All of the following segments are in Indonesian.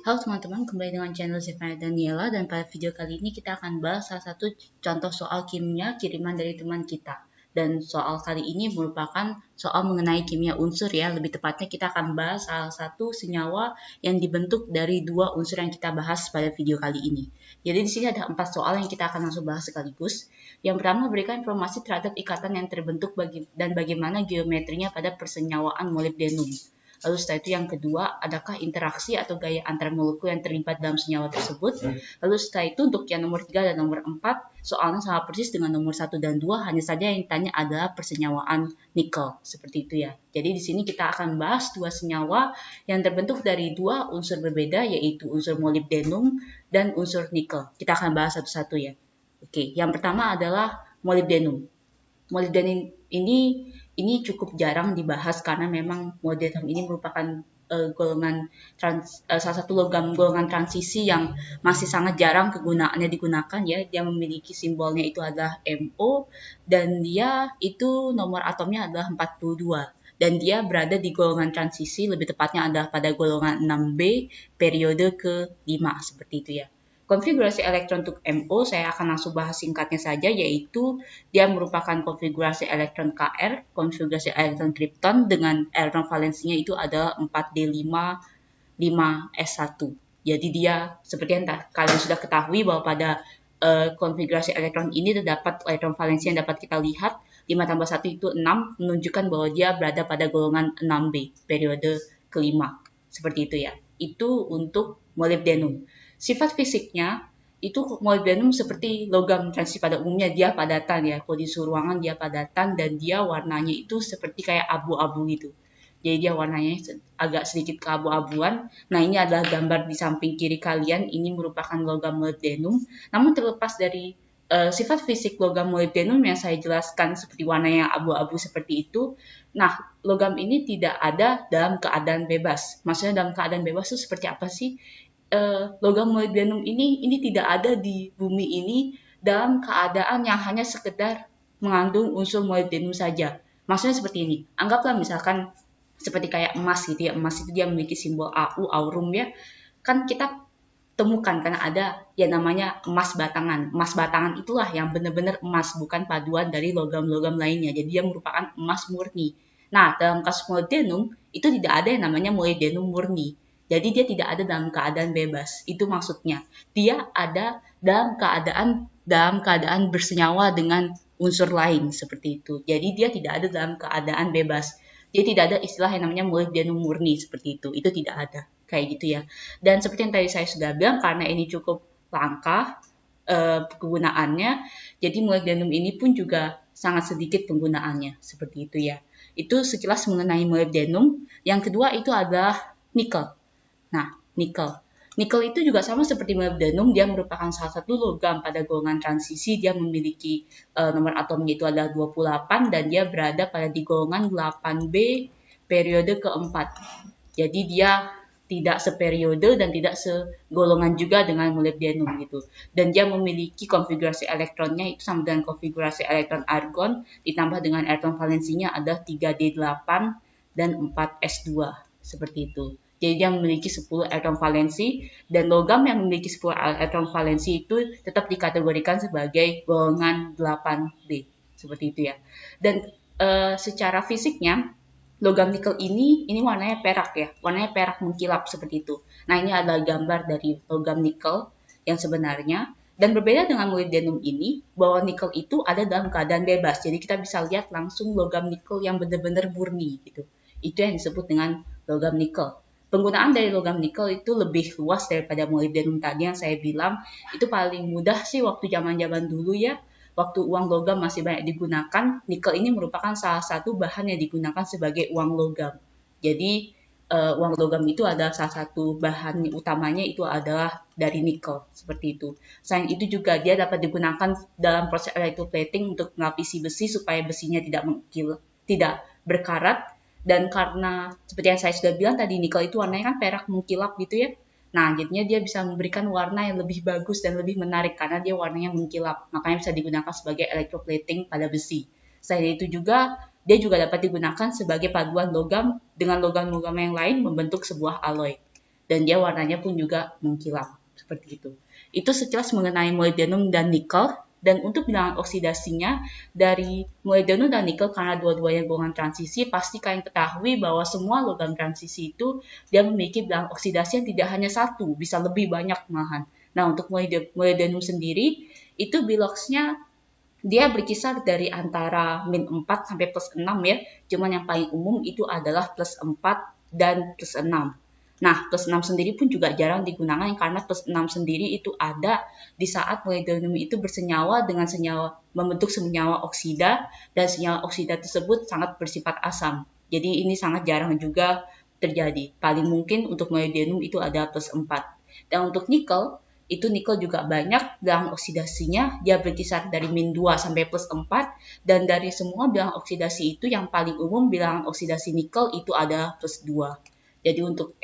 Halo teman-teman, kembali dengan channel Zevanya Daniela dan pada video kali ini kita akan bahas salah satu contoh soal kimia kiriman dari teman kita. Dan soal kali ini merupakan soal mengenai kimia unsur ya, lebih tepatnya kita akan bahas salah satu senyawa yang dibentuk dari dua unsur yang kita bahas pada video kali ini. Jadi di sini ada 4 soal yang kita akan langsung bahas sekaligus. Yang pertama memberikan informasi terhadap ikatan yang terbentuk dan bagaimana geometrinya pada persenyawaan molibdenum. Lalu setelah itu yang kedua, adakah interaksi atau gaya antar molekul yang terlibat dalam senyawa tersebut? Lalu setelah itu untuk yang nomor 3 dan nomor 4, soalnya sama persis dengan nomor 1 dan 2, hanya saja yang ditanya adalah persenyawaan nikel. Seperti itu ya. Jadi di sini kita akan bahas dua senyawa yang terbentuk dari dua unsur berbeda, yaitu unsur molibdenum dan unsur nikel. Kita akan bahas satu-satu ya. Oke, yang pertama adalah molibdenum. Molybdenum ini cukup jarang dibahas karena memang molybdenum ini merupakan salah satu logam golongan transisi yang masih sangat jarang kegunaannya digunakan ya. Dia memiliki simbolnya itu adalah MO dan dia itu nomor atomnya adalah 42 dan dia berada di golongan transisi, lebih tepatnya adalah pada golongan 6B periode ke-5 seperti itu ya. Konfigurasi elektron untuk MO saya akan langsung bahas singkatnya saja, yaitu dia merupakan konfigurasi elektron Kr, konfigurasi elektron kripton dengan elektron valensinya itu adalah 4D5 5S1. Jadi dia seperti yang kalian sudah ketahui bahwa pada konfigurasi elektron ini terdapat elektron valensi yang dapat kita lihat 5 tambah 1 itu 6, menunjukkan bahwa dia berada pada golongan 6B periode kelima. Seperti itu ya. Itu untuk molybdenum. Sifat fisiknya itu molybdenum seperti logam transisi pada umumnya, dia padatan ya. Kalau di suhu ruangan dia padatan dan dia warnanya itu seperti kayak abu-abu gitu. Jadi dia warnanya agak sedikit keabu-abuan. Nah, ini adalah gambar di samping kiri kalian. Ini merupakan logam molybdenum. Namun terlepas dari sifat fisik logam molybdenum yang saya jelaskan seperti warnanya abu-abu seperti itu. Nah, logam ini tidak ada dalam keadaan bebas. Maksudnya dalam keadaan bebas itu seperti apa sih? Logam molybdenum ini tidak ada di bumi ini dalam keadaan yang hanya sekedar mengandung unsur molybdenum saja. Maksudnya seperti ini. Anggaplah misalkan seperti kayak emas gitu ya. Emas itu dia memiliki simbol AU, aurum ya. Kan kita temukan karena ada yang namanya emas batangan. Emas batangan itulah yang benar-benar emas, bukan paduan dari logam-logam lainnya. Jadi dia merupakan emas murni. Nah, dalam kasus molybdenum itu tidak ada yang namanya molybdenum murni. Jadi dia tidak ada dalam keadaan bebas. Itu maksudnya. Dia ada dalam keadaan bersenyawa dengan unsur lain seperti itu. Jadi dia tidak ada dalam keadaan bebas. Jadi tidak ada istilah yang namanya molybdenum murni seperti itu. Itu tidak ada. Kayak gitu ya. Dan seperti yang tadi saya sudah bilang, karena ini cukup langka penggunaannya, jadi molybdenum ini pun juga sangat sedikit penggunaannya. Seperti itu ya. Itu sekilas mengenai molybdenum. Yang kedua itu adalah nikel. Nah, nikel. Nikel itu juga sama seperti molybdenum, dia merupakan salah satu logam pada golongan transisi. Dia memiliki nomor atomnya itu adalah 28 dan dia berada pada di golongan 8B periode keempat. Jadi dia tidak seperiode dan tidak segolongan juga dengan molybdenum gitu. Dan dia memiliki konfigurasi elektronnya itu sama dengan konfigurasi elektron argon ditambah dengan elektron valensinya ada 3D8 dan 4S2 seperti itu. Jadi dia memiliki 10 elektron valensi dan logam yang memiliki 10 elektron valensi itu tetap dikategorikan sebagai golongan 8B. Seperti itu ya. Dan secara fisiknya logam nikel ini warnanya perak ya. Warnanya perak mengkilap seperti itu. Nah, ini adalah gambar dari logam nikel yang sebenarnya. Dan berbeda dengan molybdenum ini, bahwa nikel itu ada dalam keadaan bebas. Jadi kita bisa lihat langsung logam nikel yang benar-benar murni gitu. Itu yang disebut dengan logam nikel. Penggunaan dari logam nikel itu lebih luas daripada molybdenum tadi yang saya bilang. Itu paling mudah sih waktu zaman-zaman dulu ya. Waktu uang logam masih banyak digunakan, nikel ini merupakan salah satu bahan yang digunakan sebagai uang logam. Jadi uang logam itu adalah salah satu bahan utamanya itu adalah dari nikel, seperti itu. Selain itu juga dia dapat digunakan dalam proses electroplating untuk melapisi besi supaya besinya tidak berkarat. Dan karena seperti yang saya sudah bilang tadi, nikel itu warnanya kan perak mengkilap gitu ya. Nah, jadinya dia bisa memberikan warna yang lebih bagus dan lebih menarik karena dia warnanya mengkilap. Makanya bisa digunakan sebagai electroplating pada besi. Selain itu juga, dia juga dapat digunakan sebagai paduan logam dengan logam-logam yang lain membentuk sebuah alloy. dan dia warnanya pun juga mengkilap seperti itu. Itu sekilas mengenai molybdenum dan nikel. Dan untuk bilangan oksidasinya dari molybdenum dan nikel, karena dua-duanya golongan transisi, pasti kalian ketahui bahwa semua logam transisi itu dia memiliki bilangan oksidasi yang tidak hanya satu, bisa lebih banyak malahan. Nah, untuk molybdenum sendiri itu biloxnya dia berkisar dari antara min 4 sampai plus 6 ya. Cuman yang paling umum itu adalah plus 4 dan plus 6. Nah, plus 6 sendiri pun juga jarang digunakan karena plus 6 sendiri itu ada di saat molybdenum itu bersenyawa dengan senyawa membentuk senyawa oksida, dan senyawa oksida tersebut sangat bersifat asam. Jadi ini sangat jarang juga terjadi. Paling mungkin untuk molybdenum itu ada plus 4. Dan untuk nikel, itu nikel juga banyak bilangan oksidasinya, dia berkisar dari min 2 sampai plus 4, dan dari semua bilangan oksidasi itu yang paling umum bilangan oksidasi nikel itu ada plus 2. Jadi untuk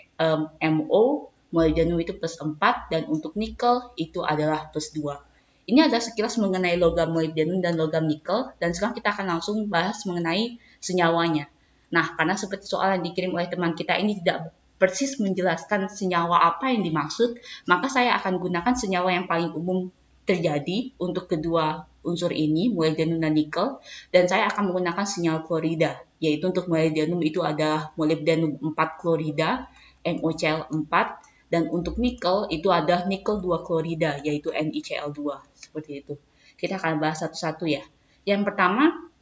MO, molybdenum itu plus 4, dan untuk nikel itu adalah plus 2. Ini adalah sekilas mengenai logam molybdenum dan logam nikel, dan sekarang kita akan langsung bahas mengenai senyawanya. Nah, karena seperti soal yang dikirim oleh teman kita ini tidak persis menjelaskan senyawa apa yang dimaksud, maka saya akan gunakan senyawa yang paling umum terjadi untuk kedua unsur ini, molybdenum dan nikel, dan saya akan menggunakan senyawa klorida, yaitu untuk molybdenum itu ada molybdenum 4 klorida, MoCl4, dan untuk nikel itu ada nikel 2 klorida, yaitu NiCl2, seperti itu. Kita akan bahas satu-satu ya. Yang pertama,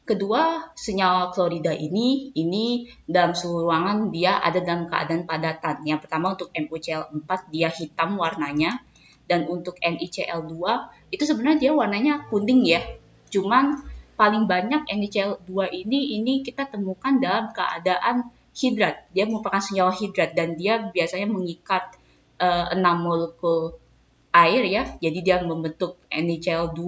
kedua senyawa klorida ini dalam suhu ruangan dia ada dalam keadaan padatan. Yang pertama untuk MoCl4 dia hitam warnanya, dan untuk NiCl2 itu sebenarnya dia warnanya kuning ya. Cuman paling banyak NiCl2 ini kita temukan dalam keadaan hidrat. Dia merupakan senyawa hidrat dan dia biasanya mengikat 6 molekul air ya. Jadi dia membentuk NiCl2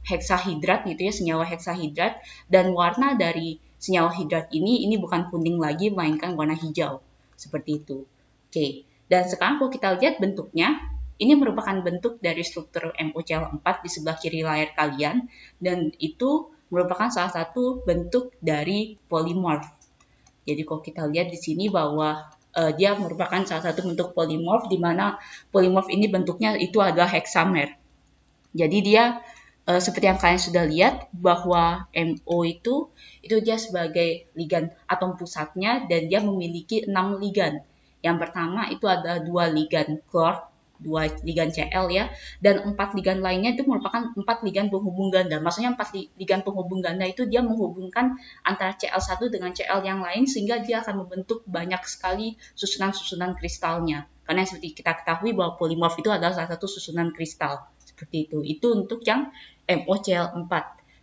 heksahidrat gitu ya, senyawa heksahidrat, dan warna dari senyawa hidrat ini bukan kuning lagi melainkan warna hijau. Seperti itu. Oke. Dan sekarang kalau kita lihat bentuknya, ini merupakan bentuk dari struktur MoCl4 di sebelah kiri layar kalian, dan itu merupakan salah satu bentuk dari polimorf. Jadi kalau kita lihat di sini bahwa dia merupakan salah satu bentuk polimorf, di mana polimorf ini bentuknya itu adalah heksamer. Jadi dia seperti yang kalian sudah lihat bahwa MO itu dia sebagai ligan atom pusatnya, dan dia memiliki 6 ligan. Yang pertama itu ada 2 ligan klor, 2 ligan Cl ya, dan 4 ligan lainnya itu merupakan 4 ligan penghubung ganda. Maksudnya 4 ligan penghubung ganda itu dia menghubungkan antara Cl1 dengan Cl yang lain, sehingga dia akan membentuk banyak sekali susunan-susunan kristalnya. Karena seperti kita ketahui bahwa polimorf itu adalah salah satu susunan kristal. Seperti itu. Itu untuk yang MoCl4.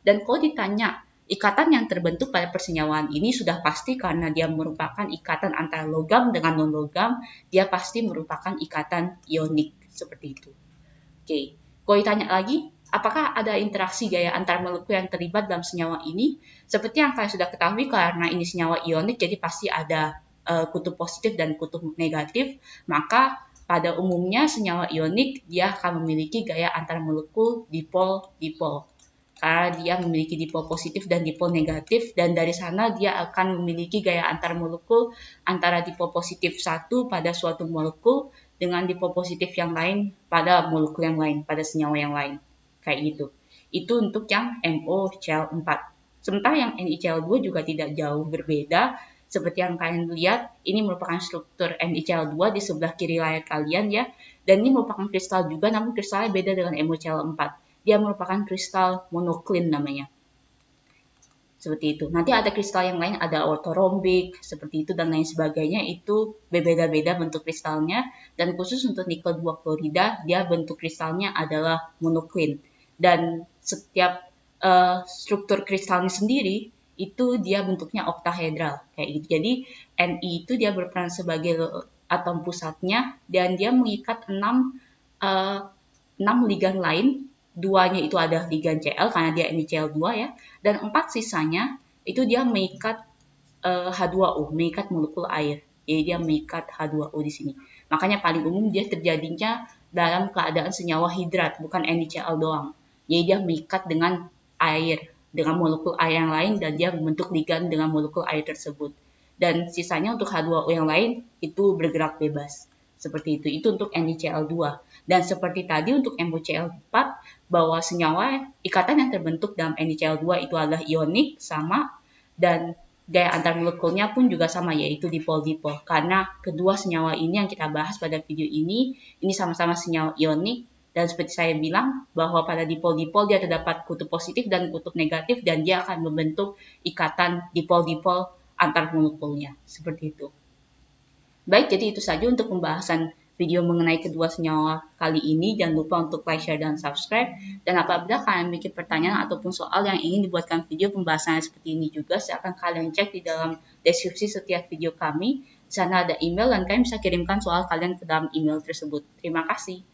Dan kalau ditanya ikatan yang terbentuk pada persenyawaan ini sudah pasti karena dia merupakan ikatan antara logam dengan non-logam, dia pasti merupakan ikatan ionik seperti itu. Oke, kalau ditanya lagi, apakah ada interaksi gaya antar molekul yang terlibat dalam senyawa ini? Seperti yang kalian sudah ketahui, karena ini senyawa ionik, jadi pasti ada kutub positif dan kutub negatif, maka pada umumnya senyawa ionik dia akan memiliki gaya antar molekul dipol-dipol. Karena dia memiliki dipol positif dan dipol negatif, dan dari sana dia akan memiliki gaya antar molekul antara dipol positif satu pada suatu molekul dengan dipol positif yang lain pada molekul yang lain, pada senyawa yang lain. Kayak gitu. Itu untuk yang MoCl4. Sementara yang NiCl2 juga tidak jauh berbeda. Seperti yang kalian lihat, ini merupakan struktur NiCl2 di sebelah kiri layar kalian ya. Dan ini merupakan kristal juga, namun kristalnya beda dengan MoCl4. Dia merupakan kristal monoklin namanya. Seperti itu. Nanti ada kristal yang lain, ada ortorombik, seperti itu, dan lain sebagainya. Itu berbeda-beda bentuk kristalnya. Dan khusus untuk nikel 2 klorida, dia bentuk kristalnya adalah monoklin. Dan setiap struktur kristalnya sendiri, itu dia bentuknya oktahedral. Kayak gitu. Jadi, Ni itu dia berperan sebagai atom pusatnya, dan dia mengikat 6 ligan lain. 2-nya itu ada ligan Cl karena dia NiCl2 ya, dan 4 sisanya itu dia mengikat H2O, mengikat molekul air. Jadi dia mengikat H2O di sini. Makanya paling umum dia terjadinya dalam keadaan senyawa hidrat, bukan NiCl doang. Jadi dia mengikat dengan air, dengan molekul air yang lain, dan dia membentuk ligan dengan molekul air tersebut. Dan sisanya untuk H2O yang lain itu bergerak bebas. Seperti itu. Itu untuk NiCl2. Dan seperti tadi untuk MoCl4, bahwa senyawa ikatan yang terbentuk dalam NiCl2 itu adalah ionik, sama, dan gaya antar molekulnya pun juga sama, yaitu dipol-dipol. Karena kedua senyawa ini yang kita bahas pada video ini sama-sama senyawa ionik, dan seperti saya bilang bahwa pada dipol-dipol dia terdapat kutub positif dan kutub negatif, dan dia akan membentuk ikatan dipol-dipol antar molekulnya. Seperti itu. Baik, jadi itu saja untuk pembahasan video mengenai kedua senyawa kali ini. Jangan lupa untuk like, share, dan subscribe. Dan apabila kalian memiliki pertanyaan ataupun soal yang ingin dibuatkan video pembahasan seperti ini juga, silakan kalian cek di dalam deskripsi setiap video kami. Di sana ada email dan kalian bisa kirimkan soal kalian ke dalam email tersebut. Terima kasih.